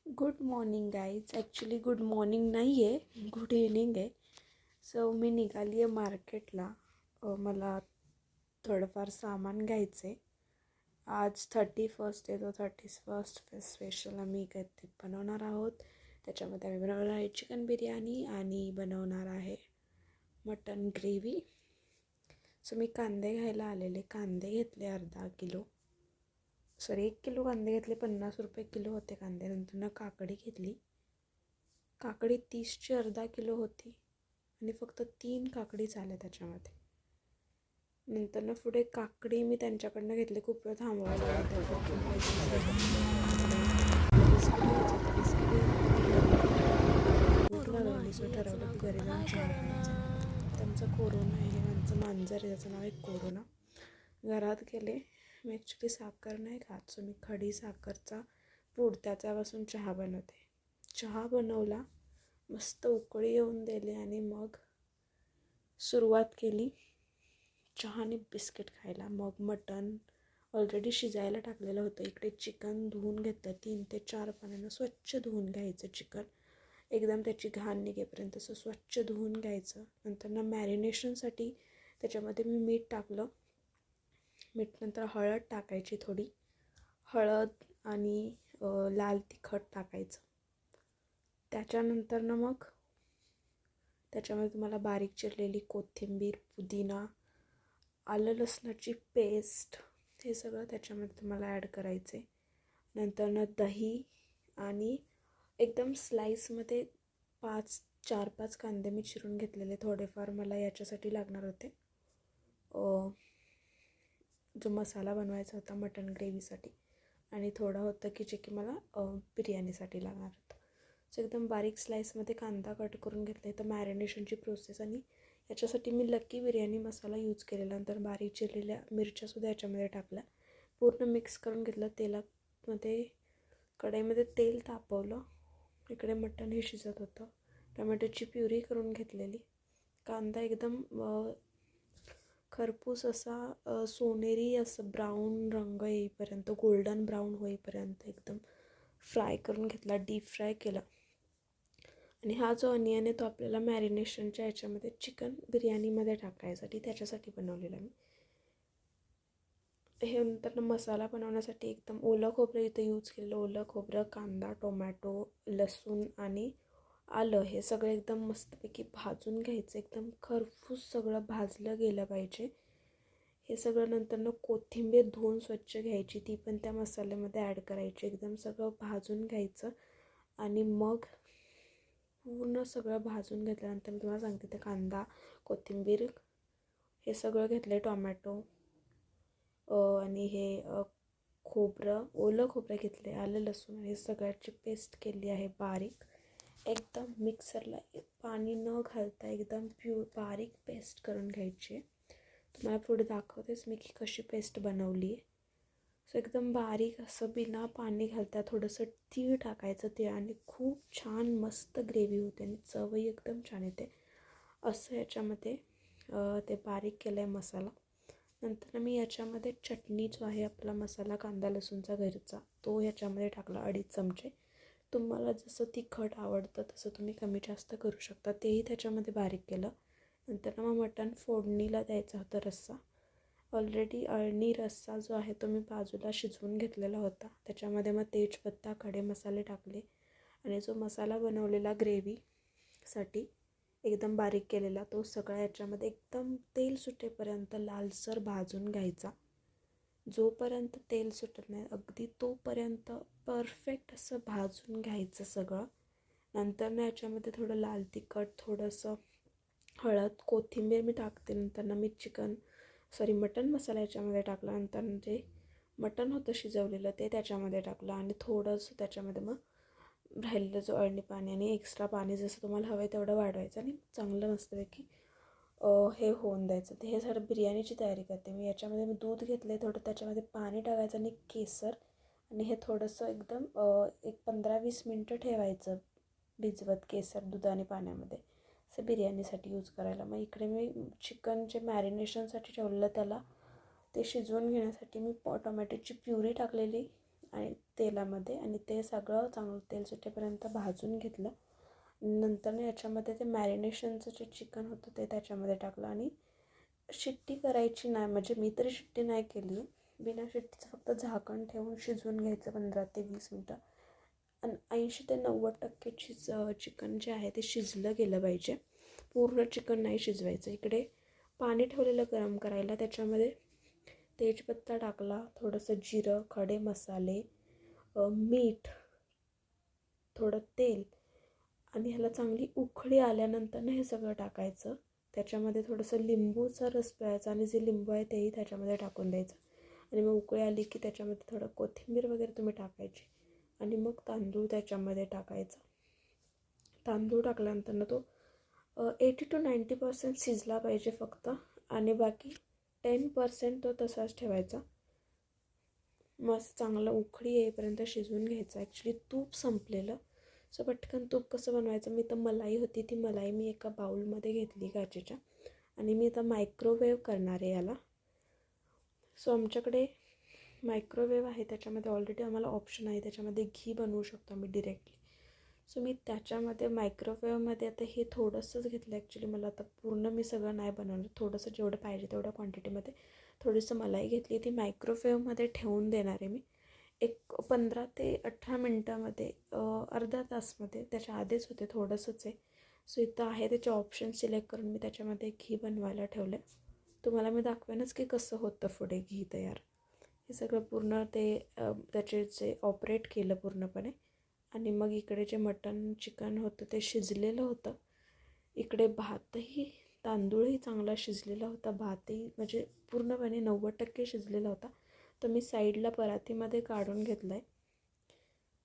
Good morning guys. Actually good morning नाही आहे, good evening आहे. सो मी निघाली आहे मार्केटला. मला थोडंफार सामान घ्यायचं आहे. आज 31st आहे, तो 31st स्पेशल आम्ही काहीतरी बनवणार आहोत. त्याच्यामध्ये आम्ही बनवणार आहे चिकन बिर्याणी आणि बनवणार आहे मटन ग्रेव्ही. सो मी कांदे घ्यायला आलेले. कांदे घेतले अर्धा किलो, 1 किलो कांदे घेतले. 50 रुपये किलो होते कांदे. नंतर काकडी घेतली. काकडी 30ची अर्धा किलो होती आणि फक्त 3 काकडीच आल्या त्याच्यामध्ये. नंतर पुढे काकडी मी त्यांच्याकडनं घेतली. खूप वेळ थांबवायला लागतं. भूक लागली, सो ठरवलं की घरी जाऊन चहा घ्यायचा. त्यांचं कोरोना आहे, आमचं मांजर आहे, त्याचं नाव आहे कोरोना. घरात गेले. मी ॲक्च्युली साखर नाही खात, सो मी खडी साखरचा पूड त्याच्यापासून चहा बनवते. चहा बनवला, मस्त उकळी येऊन दिली आणि मग सुरुवात केली चहाने बिस्किट खायला. मग मटण ऑलरेडी शिजायला टाकलेलं होतं. इकडे चिकन धुवून घेतलं. 3 ते 4 पाण्यानं स्वच्छ धुवून घ्यायचं चिकन, एकदम त्याची घाण निघेपर्यंत असं स्वच्छ धुवून घ्यायचं. नंतर मॅरिनेशनसाठी त्याच्यामध्ये मी मीठ टाकलं. नंतर हळद टाकायची, थोडी हळद आणि लाल तिखट टाकायचं. त्याच्यानंतर मग त्याच्यामध्ये तुम्हाला बारीक चिरलेली कोथिंबीर, पुदिना, आलं लसणाची पेस्ट, हे सगळं त्याच्यामध्ये तुम्हाला ॲड करायचे. नंतर दही आणि एकदम स्लाईसमध्ये 4-5 कांदे मी चिरून घेतलेले. थोडेफार मला याच्यासाठी लागणार होते, जो मसाला बनवायचा होता मटन ग्रेव्हीसाठी, आणि थोडं होतं की मला बिर्याणीसाठी लागणार होतं. सो एकदम बारीक स्लाईसमध्ये कांदा कट करून घेतले. तर मॅरिनेशनची प्रोसेस, आणि याच्यासाठी मी लकी बिर्याणी मसाला यूज केलेला. नंतर बारीक चिरलेल्या मिरच्यासुद्धा याच्यामध्ये टाकल्या. पूर्ण मिक्स करून घेतलं. तेलामध्ये कढईमध्ये तेल तापवलं. इकडे मटण हे शिजत होतं. टोमॅटोची प्युरी करून घेतलेली. कांदा एकदम खरपूस असा सोनेरी असं ब्राऊन रंग येईपर्यंत, गोल्डन ब्राऊन होईपर्यंत एकदम फ्राय करून घेतला, डीप फ्राय केला. आणि हा जो अनियन आहे तो आपल्याला मॅरिनेशनच्या याच्यामध्ये चिकन बिर्याणीमध्ये टाकायसाठी, त्याच्यासाठी बनवलेला मी. हे नंतर मसाला बनवण्यासाठी एकदम ओलं खोबरं इथं यूज केलेलं. ओलं खोबरं, कांदा, टोमॅटो, लसूण आणि आलं हे सगळं एकदम मस्तपैकी भाजून घ्यायचं. एकदम खरपूस सगळं भाजलं गेलं पाहिजे हे सगळं. नंतर कोथिंबीर धुवून स्वच्छ घ्यायची, ती पण त्या मसाल्यामध्ये ॲड करायची. एकदम सगळं भाजून घ्यायचं आणि मग पूर्ण सगळं भाजून घेतल्यानंतर मी तुम्हाला सांगते, ते कांदा, कोथिंबीर हे सगळं घेतलं, टोमॅटो आणि हे खोबरं, ओलं खोबरं घेतले, आलं लसूण, हे सगळ्याची पेस्ट केली आहे बारीक. एकदम मिक्सरला पाणी न घालता एकदम बारीक पेस्ट करून घ्यायची. तुम्हाला पुढे दाखवतेच मी की कशी पेस्ट बनवली आहे. सो एकदम बारीक असं बिना पाणी घालता थोडंसं तीळ टाकायचं. ते आणि खूप छान मस्त ग्रेव्ही होते आणि चवही एकदम छान येते. असं याच्यामध्ये ते बारीक केलं आहे मसाला. नंतर मी याच्यामध्ये चटणी जो आहे आपला मसाला कांदा लसूणचा घरचा, तो ह्याच्यामध्ये टाकला 2.5 चमचे. तुम्हाला जसं तिखट आवडतं तसं तुम्ही कमी जास्त करू शकता. तेही त्याच्यामध्ये बारीक केलं. नंतर मग मटण फोडणीला द्यायचा होता रस्सा. ऑलरेडी अळणी रस्सा जो आहे तो मी बाजूला शिजवून घेतलेला होता. त्याच्यामध्ये मग तेजपत्ता, खडे मसाले टाकले आणि जो मसाला बनवलेला ग्रेव्हीसाठी एकदम बारीक केलेला, तो सगळा याच्यामध्ये एकदम तेल सुटेपर्यंत लालसर भाजून घ्यायचा. जोपर्यंत तेल सुटत नाही अगदी तोपर्यंत परफेक्ट असं भाजून घ्यायचं सगळं. नंतर याच्यामध्ये थोडं लाल तिखट, थोडंसं हळद, कोथिंबीर मी टाकते. नंतर मी मटण मसाला याच्यामध्ये टाकला. नंतर जे मटण होतं शिजवलेलं ते त्याच्यामध्ये टाकलं आणि थोडंसं त्याच्यामध्ये मग राहिलेलं जो अळणी पाणी आणि एक्स्ट्रा पाणी जसं तुम्हाला हवं आहे तेवढं वाढवायचं आणि चांगलं मस्तपैकी हे होऊन द्यायचं. ते हे सर बिर्याणीची तयारी करते मी. याच्यामध्ये मी दूध घेतलं आहे, थोडं त्याच्यामध्ये पाणी टाकायचं आणि केसर, आणि हे थोडंसं एकदम एक 15-20 मिनटं ठेवायचं भिजवत, केसर दूध आणि पाण्यामध्ये, असं बिर्याणीसाठी यूज करायला. मग इकडे मी चिकन जे मॅरिनेशनसाठी ठेवलेलं त्याला ते शिजवून घेण्यासाठी मी टोमॅटोची प्युरी टाकलेली आणि तेलामध्ये आणि ते सगळं चांगलं तेल सुटेपर्यंत भाजून घेतलं. नंतर याच्यामध्ये ते मॅरिनेशनचं जे चिकन होतं ते त्याच्यामध्ये टाकलं आणि शिट्टी करायची नाही, म्हणजे मी तरी शिट्टी नाही केली. बिना शिट्टीचं फक्त झाकण ठेवून शिजवून घ्यायचं 15 ते 20 मिनटं. आणि 80 ते 90% चिकन जे आहे ते शिजलं गेलं पाहिजे. पूर्ण चिकन नाही शिजवायचं. इकडे पाणी ठेवलेलं गरम करायला, त्याच्यामध्ये तेजपत्ता टाकला, थोडंसं जिरं, खडे मसाले, मीठ, थोडं तेल आणि ह्याला चांगली उकळी आल्यानंतर हे सगळं टाकायचं. त्याच्यामध्ये थोडंसं लिंबूचा रस प्यायचा आणि जे लिंबू आहे तेही त्याच्यामध्ये टाकून द्यायचं. आणि मग उकळी आली की त्याच्यामध्ये थोडं कोथिंबीर वगैरे तुम्ही टाकायची आणि मग तांदूळ त्याच्यामध्ये टाकायचा. तांदूळ टाकल्यानंतर तो 80 to 90% शिजला पाहिजे फक्त, आणि बाकी 10% तो तसाच ठेवायचा. मस्त चांगलं उकळी येईपर्यंत शिजवून घ्यायचं. ॲक्च्युली तूप संपलेलं, सो पटकन तूप कसं बनवायचं, मी तर मलाई होती, ती मलाई मी एका बाउलमध्ये घेतली काचेच्या आणि मी आता मायक्रोवेव्ह करणार आहे याला. सो आमच्याकडे मायक्रोवेव्ह आहे, त्याच्यामध्ये ऑलरेडी आम्हाला ऑप्शन आहे, त्याच्यामध्ये घी बनवू शकतो आम्ही डिरेक्टली. सो मी त्याच्यामध्ये मायक्रोवेव्हमध्ये आता हे थोडंसंच घेतलं. ॲक्च्युली मला आता पूर्ण मी सगळं नाही बनवलं, थोडंसं जेवढं पाहिजे तेवढ्या क्वांटिटीमध्ये थोडीसं मलाई घेतली, ती मायक्रोवेव्हमध्ये ठेवून देणार आहे मी एक 15 ते 18 मिनटामध्ये, अर्धा तासमध्ये. त्याच्या आधीच होते, थोडंसंच आहे. सो इथं आहे त्याचे ऑप्शन सिलेक्ट करून मी त्याच्यामध्ये घी बनवायला ठेवलं. तुम्हाला मी दाखवेनच की कसं होतं पुढे घी तयार. हे सगळं पूर्ण ते त्याचे जे ऑपरेट केलं पूर्णपणे. आणि मग इकडे जे मटन चिकन होतं ते शिजलेलं होतं. इकडे भातही, तांदूळही चांगला शिजलेला होता, भातही म्हणजे पूर्णपणे 90% शिजलेला होता. तर मी साईडला परातीमध्ये काढून घेतला आहे.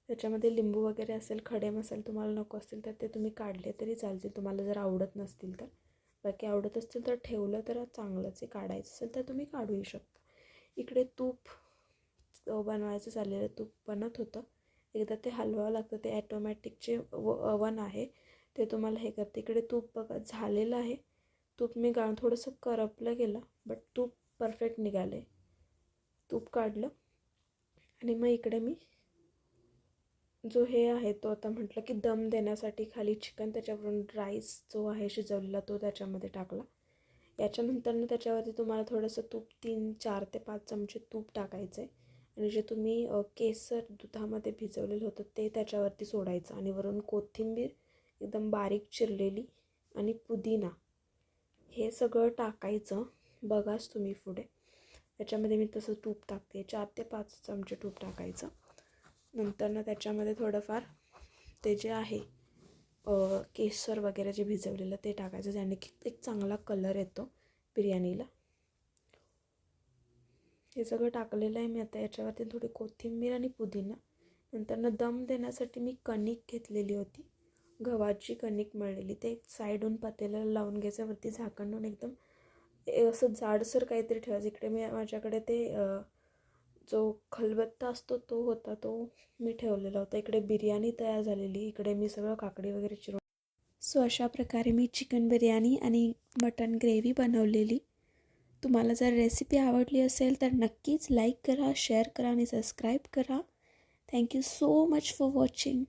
त्याच्यामध्ये लिंबू वगैरे असेल, खडे मसाले तुम्हाला नको असतील तर ते तुम्ही काढले तरी चालतील, तुम्हाला जर आवडत नसतील तर. बाकी आवडत असतील तर ठेवलं तर चांगलंच आहे, काढायचं असेल तर तुम्ही काढूही शकता. इकडे तूप बनवायचं चाललेलं, तूप बनत होतं. एकदा ते हलवावं लागतं, ते ॲटोमॅटिकचे ओव्हन आहे ते तुम्हाला हे करते. इकडे तूप बघा झालेलं आहे. तूप मी थोडंसं करपलं गेलं, बट तूप परफेक्ट निघाले. तूप काढलं आणि मग इकडे मी जो हे आहे तो आता म्हटलं की दम देण्यासाठी खाली चिकन, त्याच्यावरून राईस जो आहे शिजवलेला तो त्याच्यामध्ये टाकला. याच्यानंतर त्याच्यावरती तुम्हाला थोडंसं तूप 4 ते 5 चमचे तूप टाकायचं आहे आणि जे तुम्ही केसर दुधामध्ये भिजवलेलं होतं ते त्याच्यावरती सोडायचं आणि वरून कोथिंबीर एकदम बारीक चिरलेली आणि पुदिना हे सगळं टाकायचं. बघाच तुम्ही पुढे त्याच्यामध्ये मी तसं तूप टाकते, 4 ते 5 चमचे तूप टाकायचं. नंतर त्याच्यामध्ये थोडंफार ते जे आहे केसर वगैरे जे भिजवलेलं ते टाकायचं, ज्याने की एक चांगला कलर येतो बिर्याणीला. हे सगळं टाकलेलं आहे मी आता. याच्यावरती थोडी कोथिंबीर आणि पुदिना. नंतर दम देण्यासाठी मी कणिक घेतलेली होती, गव्हाची कणिक मळलेली, ते साईडून पातेल्याला लावून घ्यायचं, वरती झाकण एकदम असं जाडसर काहीतरी ठेवायचं. इकडे माझ्याकडे ते जो खलबत्ता असतो तो होता, तो मी ठेवलेला होता. इकडे बिर्याणी तयार झालेली, इकडे मी सगळं काकडी वगैरे चिरून. सो अशा प्रकारे मी चिकन बिर्याणी आणि मटन ग्रेव्ही बनवलेली. तुम्हाला जर रेसिपी आवडली असेल तर नक्कीच लाईक करा, शेअर करा आणि सबस्क्राईब करा. Thank you so much for watching.